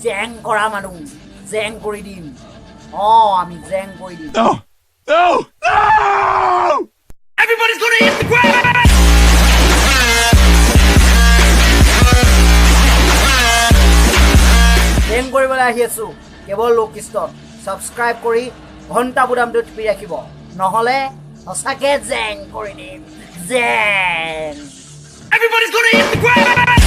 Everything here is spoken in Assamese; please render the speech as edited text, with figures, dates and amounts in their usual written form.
জেং কৰা মানুহ জেং কৰি দিম আমি জেং কৰি দিম No! No! No! Everybody's gonna hit the ground! জেং কৰিবলৈ আহি আছো কেৱল লোকিষ্ট সাবস্ক্ৰাইব কৰি ঘণ্টা বুদামটো টিপি ৰাখিব নহলে সঁচাকে জেং কৰি দিম জেং Everybody's gonna hit the ground!